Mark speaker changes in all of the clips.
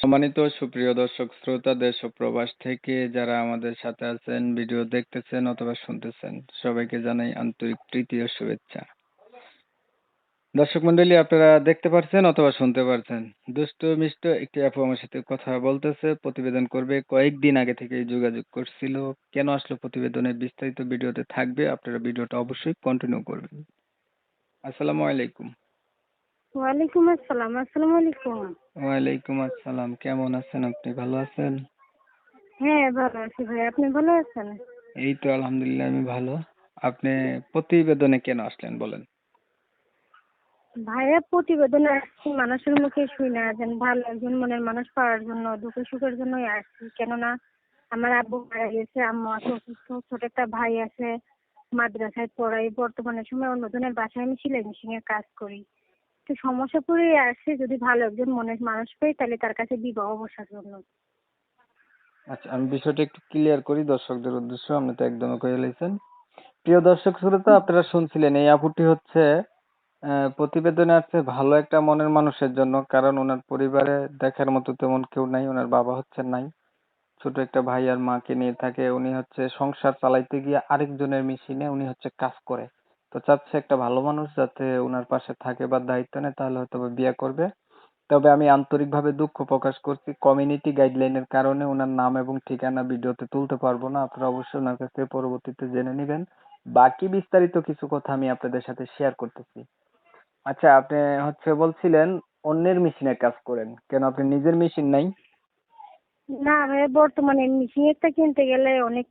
Speaker 1: সম্মানিত সুপ্রিয় দর্শক শ্রোতা দেশ ও প্রবাস থেকে যারা আমাদের সাথে আছেন, ভিডিও দেখতেছেন অথবা শুনতেছেন, সবাইকে জানাই আন্তরিক প্রীতি ও শুভেচ্ছা। দর্শক মন্ডলী, আপনারা দেখতে পারছেন অথবা শুনতে পারছেন, দুষ্টু মিষ্টু একটি আপু আমার সাথে কথা বলতেছে, প্রতিবেদন করবে। কয়েকদিন আগে থেকেই যোগাযোগ করছিল। কেন আসলো প্রতিবেদনের বিস্তারিত ভিডিওতে থাকবে, আপনারা ভিডিওটা অবশ্যই কন্টিনিউ করবেন। আসসালামু আলাইকুম।
Speaker 2: ওয়ালাইকুম আসসালাম। আসসালামু আলাইকুম।
Speaker 1: ওয়ালাইকুম আসসালাম। কেমন আছেন আপনি? ভালো আছেন?
Speaker 2: হ্যাঁ, ভালো আছি ভাই। আপনি ভালো আছেন?
Speaker 1: এই তো আলহামদুলিল্লাহ, আমি ভালো। আপনি প্রতিবেদনে কেন আসলেন বলেন?
Speaker 2: ভাইয়া, প্রতিবেদনে আসছি মানুষের মুখে শুই না যেন ভালো একজন মনের মানুষ পাওয়ার জন্য, দুঃখ সুখের জন্যই আসছি। কেননা আমার আব্বু মারা গেছে, আম্মু আছে অসুস্থ, ছোট একটা ভাই আছে, মাদ্রাসায় পড়াই। বর্তমানে সময় অন্যজনের বাসায় আমি সেলাই মেশিনের কাজ করি। তো সমস্যা পড়ে আসছে, যদি ভালো একজন মনের মানুষ পাই তাহলে তার কাছে বিবাহ বসার জন্য।
Speaker 1: আচ্ছা, আমি বিষয়টা একটু ক্লিয়ার করি দর্শকদের উদ্দেশ্য। আপনি তো একদমই কয়ে লাইছেন। প্রিয় দর্শক শ্রোতা, আপনারা শুনছিলেন এই আপুটি হচ্ছে প্রতিবেদনে আসছে ভালো একটা মনের মানুষের জন্য। কারণ ওনার পরিবারে দেখার মতো তেমন কেউ নাই। ওনার বাবা হচ্ছে নাই, ছোট একটা ভাই আর মাকে নিয়ে থাকে। উনি হচ্ছে সংসার চালাইতে গিয়ে আরেকজনের মেশিনে উনি হচ্ছে কাজ করে। তো চাচ্ছে একটা ভালো মানুষ যাতে ওনার পাশে থাকে বা দায়িত্ব নেয়, তাহলে হয়তো বা বিয়ে করবে। তবে আমি আন্তরিকভাবে দুঃখ প্রকাশ করছি, কমিউনিটি গাইডলাইনের কারণে ওনার নাম এবং ঠিকানা ভিডিওতে তুলতে পারবো না। আপনারা অবশ্যই ওনার কাছ থেকে পরবর্তীতে জেনে নেবেন। বাকি বিস্তারিত কিছু কথা আমি আপনাদের সাথে শেয়ার করতেছি। আচ্ছা, আপনি হচ্ছে বলছিলেন অন্যের মেশিনে কাজ করেন, কেন আপনি নিজের মেশিন নাই?
Speaker 2: না ভাই, বর্তমানে মেশিন একটা কিনতে গেলে অনেক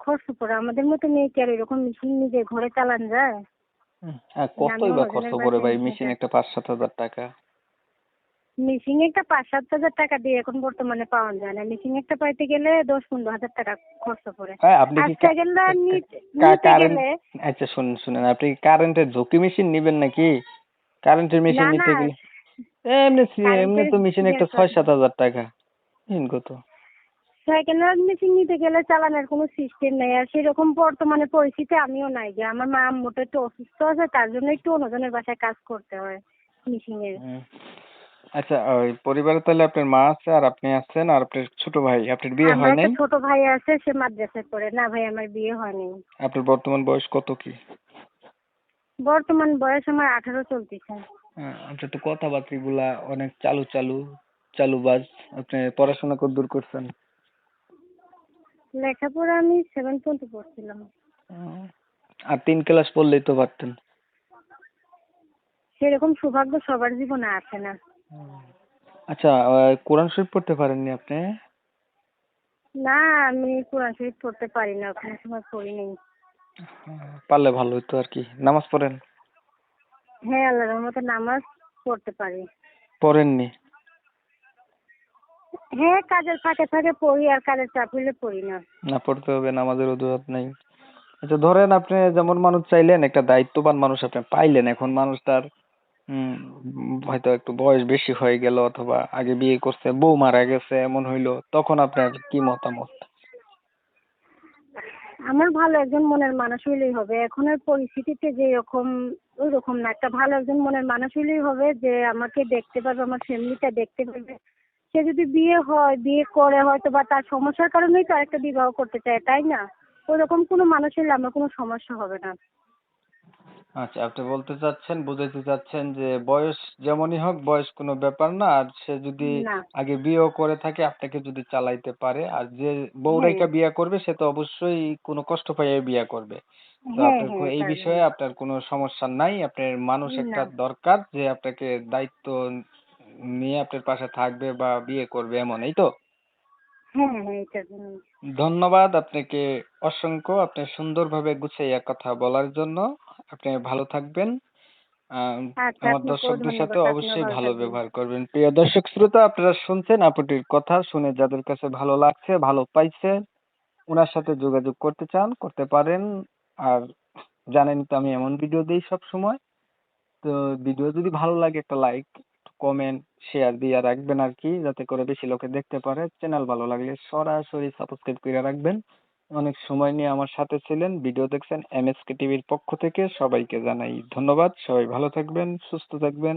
Speaker 2: খরচ পড়ে। আমাদের মতো মেয়ে কি আর এরকম মেশিন নিজে ঘরে চালান যায়?
Speaker 1: হ্যাঁ,
Speaker 2: আমি
Speaker 1: কতই বা খরচ
Speaker 2: অন্যজনের
Speaker 1: পড়ে
Speaker 2: বাসায়
Speaker 1: ভাই
Speaker 2: মেশিন
Speaker 1: মেশিন
Speaker 2: কাজ।
Speaker 1: একটা 5-7 হাজার টাকা।
Speaker 2: মেশিন একটা 5-7 হাজার টাকা দিয়ে এখন বর্তমানে পাওয়া যায় না। মেশিন একটা পাইতে গেলে 10-15 হাজার টাকা খরচ পড়ে।
Speaker 1: হ্যাঁ, আপনি কি
Speaker 2: আজকে গেলে নিতে
Speaker 1: কারেন্ট?
Speaker 2: গেলে।
Speaker 1: আচ্ছা, শুনুন শুনেন, আপনি কি কারেন্টের ঝুঁকি মেশিন নিবেন নাকি? কারেন্টের মেশিন
Speaker 2: না না,
Speaker 1: নিতে গেলে এমনি এমনি
Speaker 2: কারেন্টের
Speaker 1: তো মেশিন একটা
Speaker 2: মেশিনের কাজ না।
Speaker 1: 6-7 হাজার টাকা। কত?
Speaker 2: সেকেন্ড হ্যান্ড মেশিন নিতে গেলে চালানোর কোনো সিস্টেম নেই। আর সেরকম বর্তমানে পরিস্থিতি আমিও নাই যে আমার মা আম্মুটা একটু অসুস্থ আছে, তার জন্য একটু অন্যজনের বাসায় কাজ করতে হয় মেশিনের।
Speaker 1: হুম। আচ্ছা, ওই পরিবারে তাহলে আপনার মা আছে আর আপনি আছেন আর আপনার ছোট ভাই, আপনার বিয়ে
Speaker 2: আমার
Speaker 1: হয়
Speaker 2: একটা
Speaker 1: নাই?
Speaker 2: ছোট ভাই আছে, সে মাদ্রাসায় পড়ে। না ভাই, আমার বিয়ে হয়নি।
Speaker 1: আপনার বর্তমান বয়স কত কি?
Speaker 2: বর্তমান বয়স আমার 18 চলতেছে।
Speaker 1: আপনার তো কথাবার্তা গুলা অনেক চালু চালু চালুবাজ। আপনি পড়াশোনা কতদূর করছেন?
Speaker 2: লেখাপড়া আমি 7 পর্যন্ত পড়ছিলাম।
Speaker 1: উম, আর 3 ক্লাস পড়লেই তো পারতেন।
Speaker 2: সেরকম সৌভাগ্য সবার জীবনে আসে না।
Speaker 1: আচ্ছা, কোরআন শরীফ পড়তে পারেননি আপনি?
Speaker 2: না, আমি কোরআন শরীফ পড়তে পারি না, কোনো সময় পড়িনি।
Speaker 1: পারলে ভালো হতো আর কি। নামাজ পড়েন?
Speaker 2: হ্যাঁ, আল্লাহর রহমতে নামাজ পড়তে পারি।
Speaker 1: পড়েননি?
Speaker 2: হ্যাঁ, কাজের ফাঁকে ফাঁকে পড়ি, আর কাজের চাপ হলে পড়ি না।
Speaker 1: না, পড়তে হবে, নামাজের অজুহাত নাই। আচ্ছা, ধরেন আপনি যেমন মানুষ চাইলেন, একটা দায়িত্ববান মানুষ আপনি পাইলেন। এখন মানুষটার হয়তো একটু বয়স বেশি হয়ে গেল, অথবা আগে বিয়ে করছে, বউ মারা গেছে, এমন হইলো, তখন আপনার কি মতামত?
Speaker 2: আমার ভালো একজন মনের মানুষ হইলেই হবে। এখনের পরিস্থিতিতে যে রকম, ওই রকম না। একটা ভালো একজন মনের মানুষ হইলেই হবে, যে আমাকে দেখতে পারবে, আমার ফ্যামিলিটা দেখতে পারবে। সে যদি বিয়ে হয়, বিয়ে করে হয়তো বা তার সমস্যার কারণেই তো আরেকটা বিবাহ করতে চায়, তাই না? ওইরকম কোনো মানুষ হলে আমার কোনো সমস্যা হবে না।
Speaker 1: আচ্ছা, আপনি বলতে চাচ্ছেন, বুঝাইতে চাচ্ছেন যে বয়স যেমনই হোক, বয়স কোনো ব্যাপার না। আর সে যদি
Speaker 2: না।
Speaker 1: আগে বিয়েও করে থাকে, আপনাকে যদি চালাইতে পারে, আর যে বউ
Speaker 2: হ্যাঁ,
Speaker 1: রাইখা বিয়ে করবে সে তো অবশ্যই কোনো কষ্ট পাইয়ে বিয়ে করবে। তো
Speaker 2: হ্যাঁ,
Speaker 1: আপনার
Speaker 2: হ্যাঁ,
Speaker 1: এই
Speaker 2: তার
Speaker 1: বিষয়ে
Speaker 2: জন্য।
Speaker 1: আপনার কোনো সমস্যা নাই। আপনার মানুষ একটা
Speaker 2: না।
Speaker 1: দরকার যে আপনাকে দায়িত্ব নিয়ে আপনার পাশে থাকবে বা বিয়ে করবে, এমন, এই তো?
Speaker 2: হ্যাঁ, হ্যাঁ, এটার জন্য।
Speaker 1: ধন্যবাদ আপনাকে অসংখ্য, আপনি সুন্দরভাবে গুছাইয়া কথা বলার জন্য। আপনি ভালো থাকবেন।
Speaker 2: আচ্ছা,
Speaker 1: আমার
Speaker 2: আপনাকেও
Speaker 1: দর্শকদের সাথে
Speaker 2: ধন্যবাদ। আপনিও
Speaker 1: অবশ্যই
Speaker 2: ভালো
Speaker 1: ভালো
Speaker 2: থাকবেন।
Speaker 1: ব্যবহার করবেন। প্রিয় দর্শক শ্রোতা, আপনারা শুনছেন আপুটির কথা, শুনে যাদের কাছে ভালো লাগছে, ভালো পাইছে, ওনার সাথে যোগাযোগ করতে চান, করতে পারেন। আর জানেন তো আমি এমন ভিডিও দেই সব সময়। তো ভিডিও যদি ভালো লাগে একটা লাইক, কমেন্ট, শেয়ার দিয়ে রাখবেন আর কি, যাতে করে বেশি লোকে দেখতে পারে। চ্যানেল ভালো লাগলে সরাসরি সাবস্ক্রাইব করে রাখবেন। অনেক সময় নিয়ে আমার সাথে ছিলেন, ভিডিও দেখছেন। এমএসকে টিভির পক্ষ থেকে সবাইকে জানাই ধন্যবাদ। সবাই ভালো থাকবেন, সুস্থ থাকবেন।